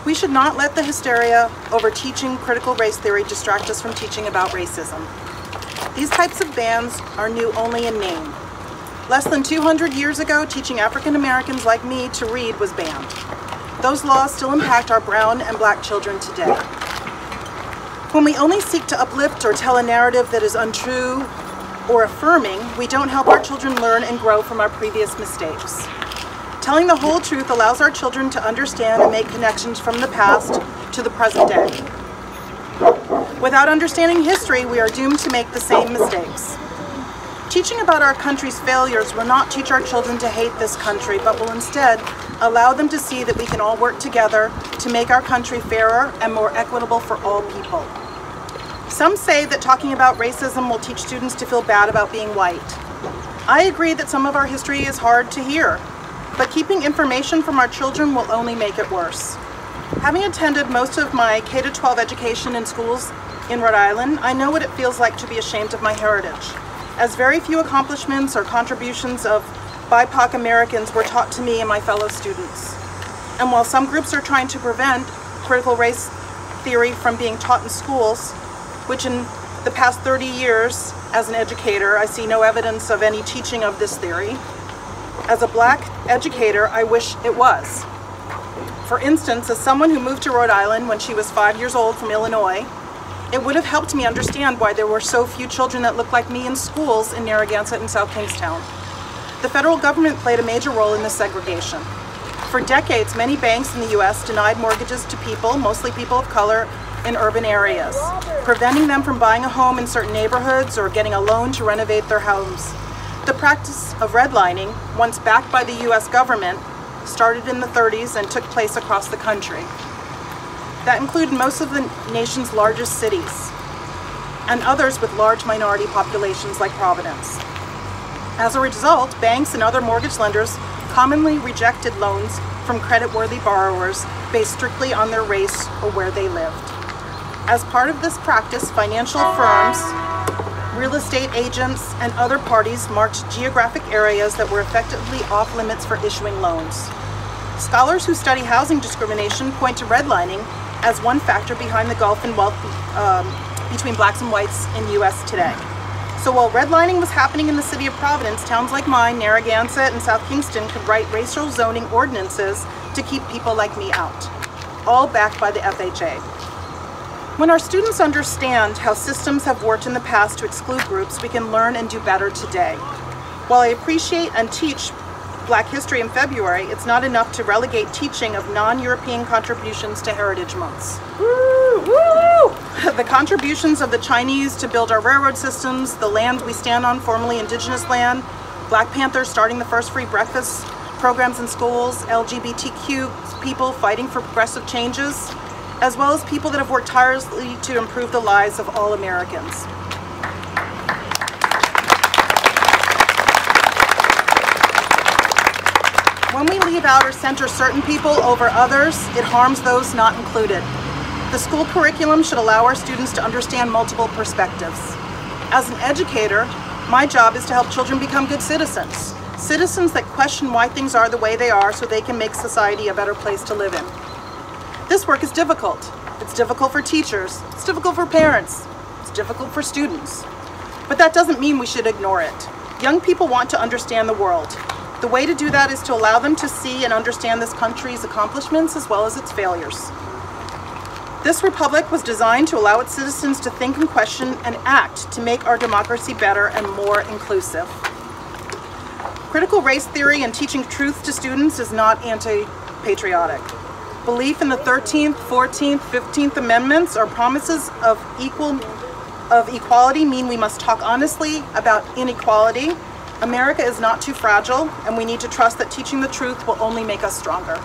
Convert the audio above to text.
We should not let the hysteria over teaching critical race theory distract us from teaching about racism. These types of bans are new only in name. Less than 200 years ago, teaching African Americans like me to read was banned. Those laws still impact our brown and black children today. When we only seek to uplift or tell a narrative that is untrue or affirming, we don't help our children learn and grow from our previous mistakes. Telling the whole truth allows our children to understand and make connections from the past to the present day. Without understanding history, we are doomed to make the same mistakes. Teaching about our country's failures will not teach our children to hate this country, but will instead allow them to see that we can all work together to make our country fairer and more equitable for all people. Some say that talking about racism will teach students to feel bad about being white. I agree that some of our history is hard to hear, but keeping information from our children will only make it worse. Having attended most of my K-12 education in schools in Rhode Island, I know what it feels like to be ashamed of my heritage, as very few accomplishments or contributions of BIPOC Americans were taught to me and my fellow students. And while some groups are trying to prevent critical race theory from being taught in schools, which in the past 30 years as an educator, I see no evidence of any teaching of this theory, as a black educator, I wish it was. For instance, as someone who moved to Rhode Island when she was 5 years old from Illinois, it would have helped me understand why there were so few children that looked like me in schools in Narragansett and South Kingstown. The federal government played a major role in this segregation. For decades, many banks in the U.S. denied mortgages to people, mostly people of color, in urban areas, preventing them from buying a home in certain neighborhoods or getting a loan to renovate their homes. The practice of redlining, once backed by the U.S. government, started in the 30s and took place across the country. That included most of the nation's largest cities, and others with large minority populations like Providence. As a result, banks and other mortgage lenders commonly rejected loans from credit-worthy borrowers based strictly on their race or where they lived. As part of this practice, financial firms, real estate agents, and other parties marked geographic areas that were effectively off limits for issuing loans. Scholars who study housing discrimination point to redlining as one factor behind the gulf in wealth between blacks and whites in the U.S. today. So while redlining was happening in the city of Providence, towns like mine, Narragansett and South Kingstown, could write racial zoning ordinances to keep people like me out, all backed by the FHA. When our students understand how systems have worked in the past to exclude groups, we can learn and do better today. While I appreciate and teach Black History in February, it's not enough to relegate teaching of non-European contributions to Heritage Months. Woo! Woo! The contributions of the Chinese to build our railroad systems, the land we stand on, formerly Indigenous land, Black Panthers starting the first free breakfast programs in schools, LGBTQ people fighting for progressive changes, as well as people that have worked tirelessly to improve the lives of all Americans. When we leave out or center certain people over others, it harms those not included. The school curriculum should allow our students to understand multiple perspectives. As an educator, my job is to help children become good citizens. Citizens that question why things are the way they are so they can make society a better place to live in. This work is difficult. It's difficult for teachers. It's difficult for parents. It's difficult for students. But that doesn't mean we should ignore it. Young people want to understand the world. The way to do that is to allow them to see and understand this country's accomplishments as well as its failures. This republic was designed to allow its citizens to think and question and act to make our democracy better and more inclusive. Critical race theory and teaching truth to students is not anti-patriotic. Belief in the 13th, 14th, 15th Amendments or promises of equality mean we must talk honestly about inequality. America is not too fragile, and we need to trust that teaching the truth will only make us stronger.